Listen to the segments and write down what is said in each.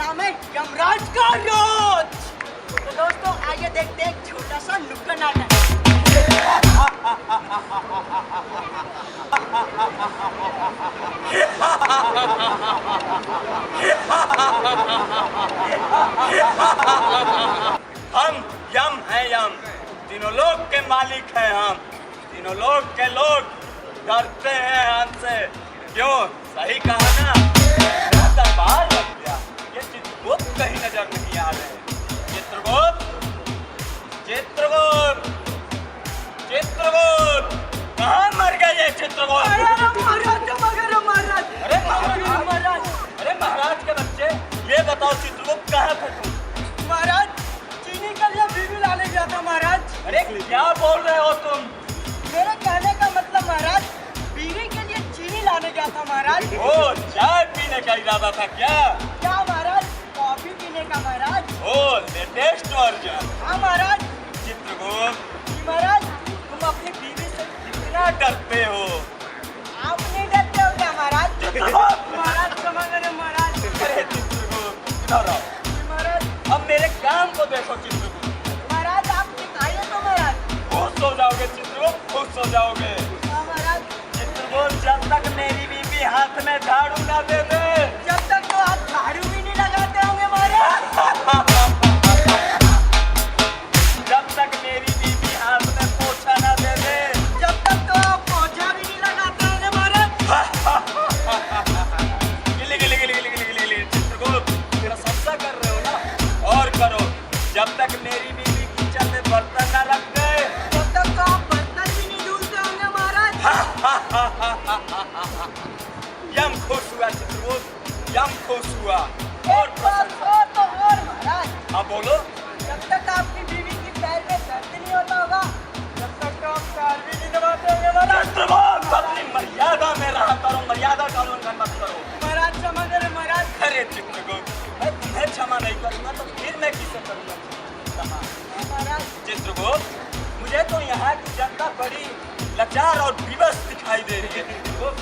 नाम है यमराज का रोज। तो दोस्तों आइए देखते हैं एक छोटा सा नुक्कड़ नाटक। हम यम हैं यम, तीनों लोग के मालिक हैं हम, तीनों लोग के लोग डरते हैं हमसे। क्यों? सही कहा ना? मेरा दरबार लग गया। ये चित्रगुप्त कहीं नजर नहीं आ रहे। चित्रगुप्त, चित्रगुप्त, चित्रगुप्त, कहाँ मर गए ये चित्रगुप्त? अरे महाराज के बच्चे, ये बताओ चित्रगुप्त कहाँ थे तुम? महाराज चीनी के लिए बीवी लाने गया था महाराज। अरे क्या बोल रहे हो तुम? मेरे कहने का मतलब महाराज, बीवी के लिए चीनी लाने गया था महाराज। ओ, चाय पीने का इरादा था क्या? क्या महाराज? कॉफी पीने का महाराज। ओ, लेटेस्ट वर्जन। हाँ महाराज। चित्रगुप्त, जी महाराज। तुम अपनी बीवी से कितना डरते हो? आप नहीं डरते हो क्या महाराज? महाराज समझ रहे महाराज। अरे चित्रगुप्त, इधर आओ। जी महाराज। अब मेरे काम को देखो चित्रगुप्त। महाराज आप दिखाइए तो महाराज। खुश हो जाओगे चित्रगुप्त, खुश हो जाओगे। हाँ महाराज। चित्रगुप्त, जब तक मेरी बीवी हाथ में झाड़ू ना दे दे, जब तक तो आप झाड़ू भी नहीं लगाते होंगे महाराज। जब तक मेरी बीवी हाथ में पोछा ना दे दे, जब तक तो आप पोछा भी नहीं लगाते होंगे महाराज। गिली गिली गिली गिली गिली गिली गिली। चित्रगुप्त, मेरा सबसा कर रहे हो ना? और करो। जब तक मेरी बीवी किचन में बर्तन ना रख दे, जब तक तो आप बर्तन भी नहीं धुलते होंगे महाराज। यम खुश हुआ चित्रगुप्त, यम खुश हुआ। और एक बात और तो और महाराज, हाँ बोलो। जब तक आपकी बीवी की पैर में दर्द नहीं होता होगा, जब तक तो आप पैर भी नहीं दबाते होंगे महाराज। चित्रगुप्त, अपनी मर्यादा में रहा करो, मर्यादा का उल्लंघन मत करो। महाराज समझ रहे महाराज। अरे चित्रगुप्त, मैं तुम्हें क्षमा नहीं करूंगा तो फिर मैं किसे करूंगा क्षमा? महाराज चित्रगुप्त, मुझे तो यहाँ की जनता बड़ी लाचार और विवश दिखाई दे रही है। चित्रगुप्त,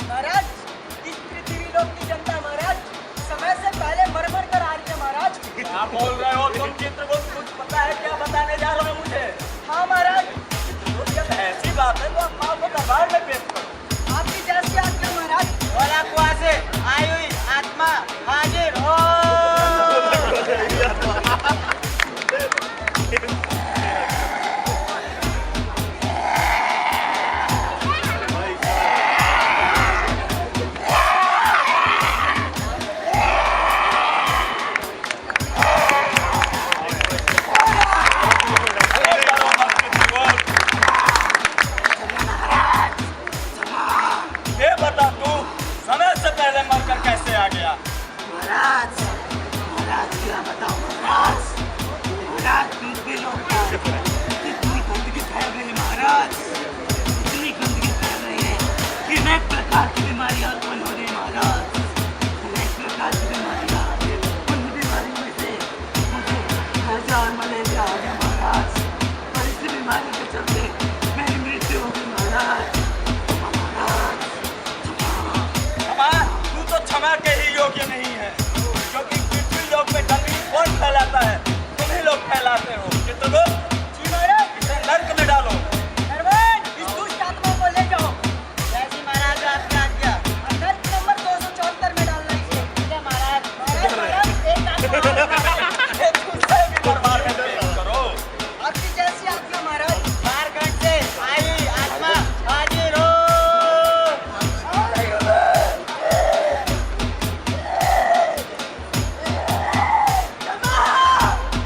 महाराज, इस पृथ्वी लोक की जनता महाराज समय से पहले मर मर कर आ रही है महाराज। क्या बोल रहे हो तुम चित्रगुप्त? कुछ पता है क्या बताने जा रहे हो मुझे? हाँ महाराज। चित्रगुप्त, जब ऐसी बात है तो आप माँ को दरबार में पेश करो। आपकी जैसी आज्ञा महाराज। बोला कुआ से आई हुई आत्मा हाजिर हो। क्षमा के ही योग्य नहीं है, क्योंकि पृथ्वी लोक में गंदगी कौन फैलाता है? तुम ही लोग फैलाते हो। चित्रगुप्त, जी महाराज। इसे नर्क में डालो। नरवन, इस दुष्ट आत्मा को ले जाओ। जैसी महाराज आपकी आज्ञा। नर्क नंबर 274 में डालना इसे। महाराज महाराज एक दूसरे भी दरबार में पेश करो। आपकी जैसी आज्ञा महाराज। झारखंड से आई हुई आत्मा हाजिर हो।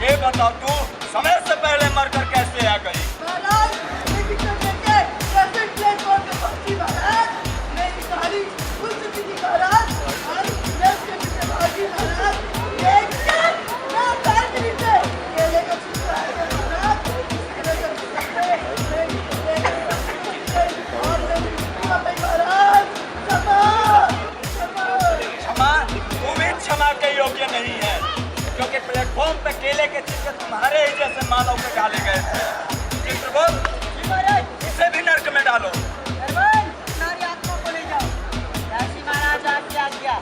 ये बताओ तू समय से पहले मरकर कैसे आ गई? महाराज मेरी करने के कैसे प्लेटफॉर्म पे पहुंची महाराज। मेरी सारी खुल चुकी थी महाराज। और प्लेस के पीछे भागी महाराज। लेकिन मैं पैर के नीचे केले का छिलका है महाराज। केले का छिलका है मेरी और मेरी क्षमा पे महाराज। क्षमा, तू भी क्षमा के योग्य नहीं है, क्योंकि प्लेटफॉर्म पे केले के छिलके तुम्हारे ही जैसे मानव पे डाले गए थे। चित्रगुप्त, इसे भी नर्क में डालो। सारी आत्मा को ले जाओ। जैसी महाराज आपकी आज्ञा।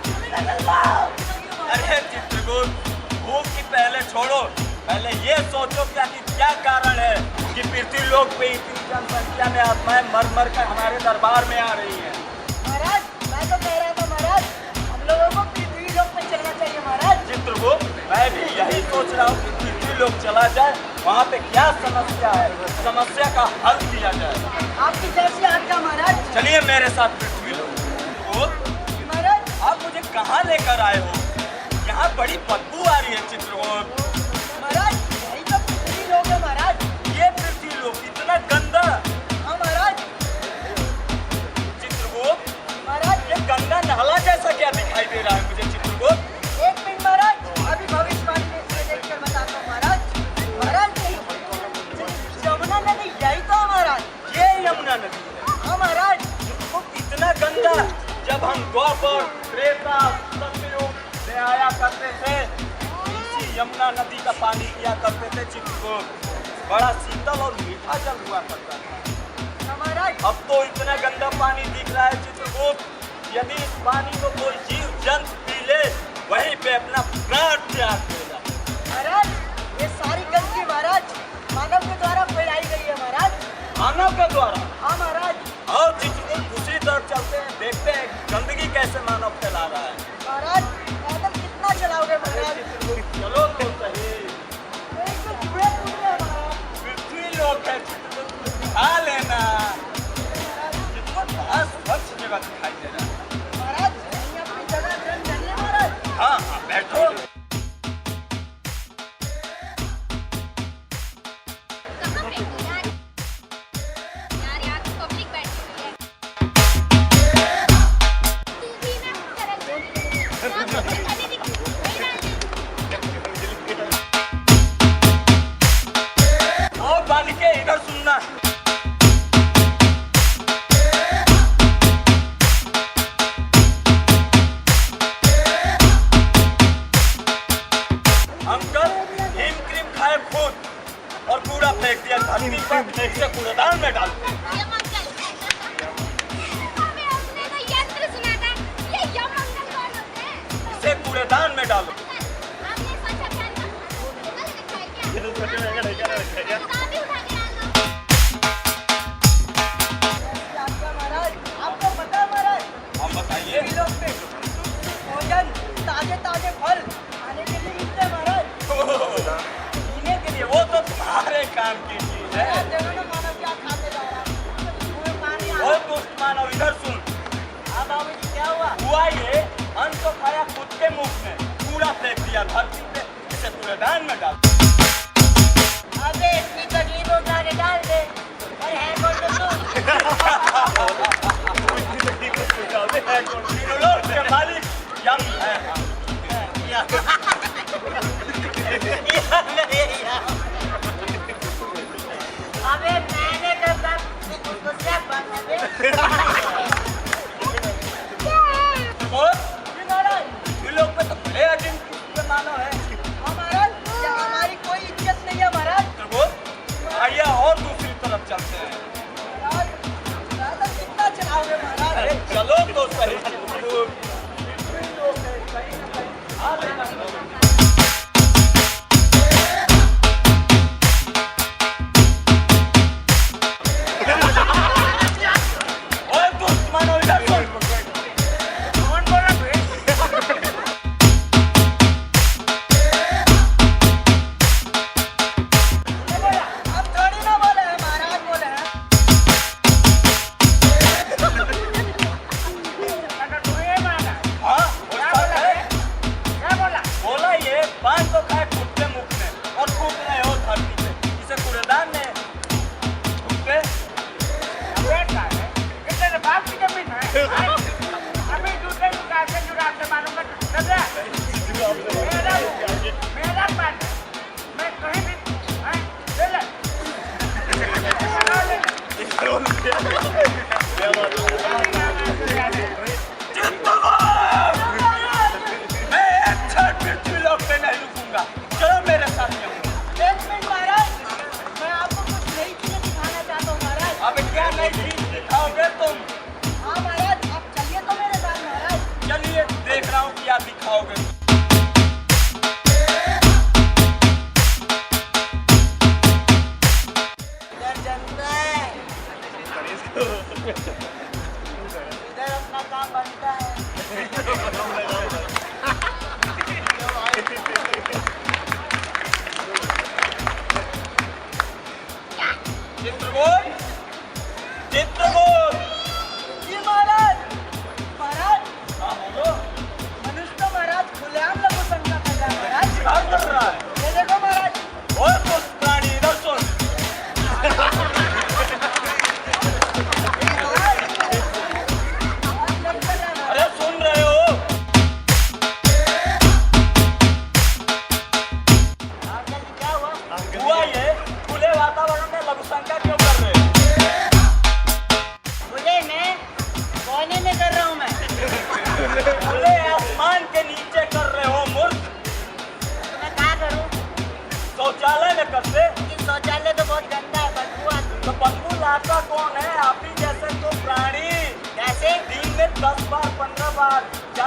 अरे चित्रगुप्त, भूख की पहले छोड़ो, पहले ये सोचो कि क्या कारण है कि पृथ्वी लोक पे इतनी जनसंख्या में आत्माएं मर मर कर हमारे दरबार में आ रही हैं। महाराज, मैं तो कह रहा था महाराज, हम लोगों को पृथ्वी लोक पे चलना चाहिए महाराज। चित्रगुप्त, मैं भी यही सोच रहा हूँ कि पृथ्वी लोक चला जाए, वहाँ पे क्या समस्या है, समस्या का हल किया जाए। आपकी जैसी आज्ञा महाराज। चलिए मेरे साथ पृथ्वी लोक। महाराज, आप मुझे कहाँ लेकर आए हो? यहाँ बड़ी बदबू आ रही है चित्रगुप्त। महाराज, यही तो पृथ्वी लोक है महाराज। ये पृथ्वी लोक इतना गंदा। हाँ महाराज। चित्रगुप्त, महाराज, ये गंगा नाला जैसा क्या दिखाई दे रहा है मुझे चित्रगुप्त? एक मिनट महाराज, अभी भविष्यवाणी में देखकर बताता हूँ महाराज। महाराज, यमुना नदी यही तो है महाराज। ये यमुना नदी है। हाँ महाराज। वो कितना गंदा। जब हम द्वापर, त्रेता, सतयुग में आया करते थे, इसी यमुना नदी का पानी पिया करते थे चित्रगुप्त। बड़ा शीतल और मीठा जल हुआ करता था। हाँ महाराज। अब तो इतना गंदा पानी दिख रहा है चित्रगुप्त। यदि इस पानी को कोई जीव जंतु पी ले, वहीं पे अपना प्राण त्याग देगा। महाराज, ये सारी गंदगी महाराज मानव के द्वारा फैलाई गई है महाराज। मानव के द्वारा? हाँ महाराज। और चित्रगुप्त, दूसरी तरफ चलते हैं, देखते हैं गंदगी कैसे मानव फैला रहा है। महाराज, पैदल कितना चलाओगे महाराज? चलो तो सही। एक तो जुड़े टूट रहे महाराज। पृथ्वी लोक है चित्रगुप्त, खा लेना। चित्रगुप्त बड़ा स्वच्छ जगह दिखाई दे रहा है। महाराज, यहीं अपनी जगह ग्रहण करिए महाराज। हाँ हाँ, बैठो। और बालिके, इधर सुनना। अंकल हिम क्रीम खाए खुद और कूड़ा फेंक दिया धरती पर, इसे कूड़ेदान में डाल दिया। इसे कूड़ेदान में डालो। आपका महाराज, आपको पता है महाराज, आप बताइए। पृथ्वी लोक पे भोजन, ताजे ताजे फल खाने के लिए मिलते हैं महाराज। पीने के लिए वो तो तुम्हारे काम की चीज है। महाराज, देखो ना मानव क्या खाते जा रहा है। मुंह में पानी आ वो रहा दुष्ट मानव, इधर सुन। है। हाँ बाबू जी, क्या हुआ? हुआ ये, अन्न तो खाया खुद के मुंह में, कूड़ा फेंक दिया धरती पे, इसे कूड़ेदान में डाल। अबे इतनी तकलीफ उठा के डाल दे। और है कौन तो तू? तीनों लोक के मालिक यम है हम। अबे मैंने तो सब उसको सब बना दे। और ये लोग पे तो बड़े अजीब किस्म के मानव है। हमारा यहाँ हमारी कोई इज्जत नहीं है महाराज। तो आइए और दूसरी तरफ चलते हैं। महाराज, ज़्यादा कितना चलाओगे महाराज? अरे चलो तो सही चित्रगुप्त। कहीं ना कहीं आ लेना। ओए दुष्ट मानव, इधर सुन। कौन बोला बे? अब थोड़ी ना बोले हैं महाराज, बोले हैं। हाँ, वो सब है। बोला ये पान तो खाए खुद के मुख में और फूक रहे हो धरती पे, इसे कूड़ेदान में फूकते। मैं एक क्षण पृथ्वी लोक पे नहीं रुकूंगा। चलो मेरे साथ चलो। एक मिनट महाराज, मैं आपको कुछ नई चीजें दिखाना चाहता हूँ महाराज। अब क्या नई चीज दिखाओगे तुम? हाँ महाराज, आप चलिए तो मेरे साथ महाराज। चलिए देख रहा हूँ क्या दिखाओगे।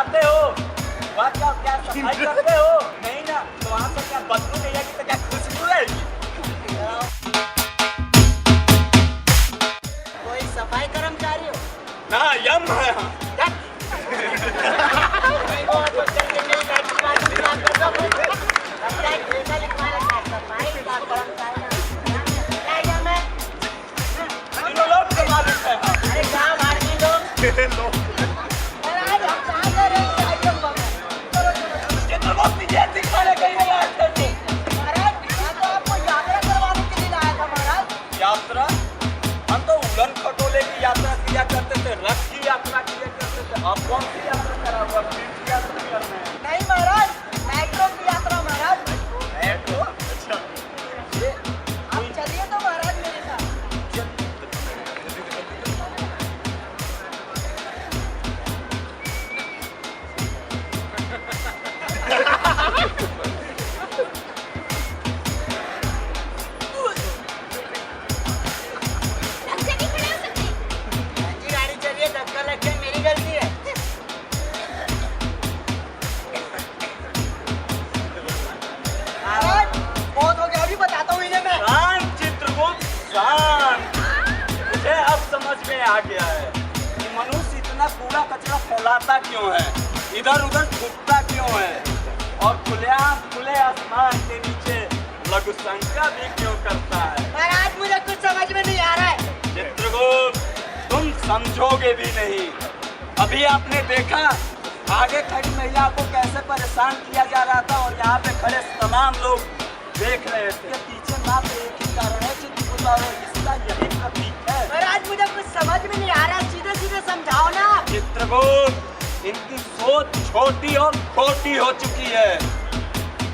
नहाते हो? वहाँ क्या सफाई करते हो? नहीं ना, तो वहाँ से क्या बदबू नहीं आएगी तो क्या खुशबू आएगी? कोई सफाई कर्मचारी हो? ना, यम है हम। तीनों लोग के मालिक हैं हम। अरे क्या मारनी लोग? चित्रगुप्त ये दिखाने के लिए आए थे तुम। महाराज, मैं तो आपको यात्रा करवाने के लिए लाया था महाराज। यात्रा? हम तो उड़न खटोले की यात्रा किया करते थे, रथ की यात्रा किया करते थे। अब कौन सी यात्रा करा हुआ? तीर्थ की यात्रा कर रहे हैं। नहीं महाराज, मेट्रो की यात्रा महाराज। मेट्रो? अच्छा। ये आप चलिए तो महाराज मेरे साथ। जी गाड़ी चलिए, धक्का लग गया, मेरी गलती है। महाराज, बहुत हो गया, अभी बताता हूँ इन्हें मैं। शांत चित्रगुप्त, शांत। मुझे अब समझ में आ गया है कि मनुष्य इतना कूड़ा कचरा फैलाता क्यों है, इधर उधर थूकता क्यों है, और खुले आसमान के नीचे लघु शंका भी क्यों करता है। महाराज, मुझे कुछ समझ में नहीं आ रहा है। चित्रगुप्त, तुम समझोगे भी नहीं। अभी आपने देखा आगे खड़ी महिला को कैसे परेशान किया जा रहा था, और यहाँ पे खड़े तमाम लोग देख रहे थे। पीछे मात्र एक ही कारण है चित्रगुप्त, और इसका यही प्रतीक है। महाराज, मुझे कुछ समझ में नहीं आ रहा, सीधे सीधे समझाओ ना। चित्रगुप्त, इनकी सोच छोटी और खोटी हो चुकी है,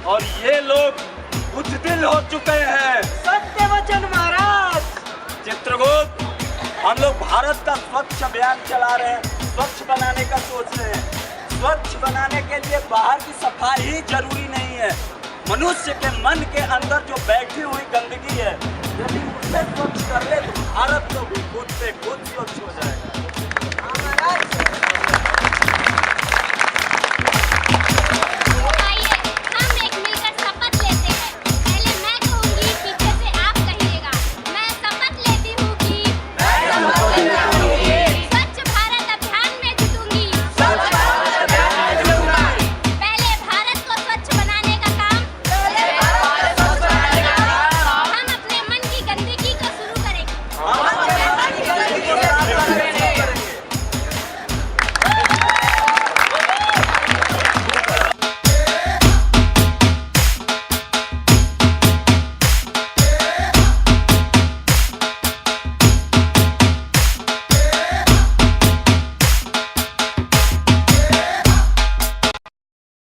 और ये लोग बुजदिल हो चुके हैं। सत्य वचन महाराज। चित्रगुप्त, हम लोग भारत का स्वच्छ अभियान चला रहे हैं, स्वच्छ बनाने का सोच रहे हैं। स्वच्छ बनाने के लिए बाहर की सफाई ही जरूरी नहीं है, मनुष्य के मन के अंदर जो बैठी हुई गंदगी है, यदि उसे स्वच्छ कर ले तो भारत को भी खुद से खुद स्वच्छ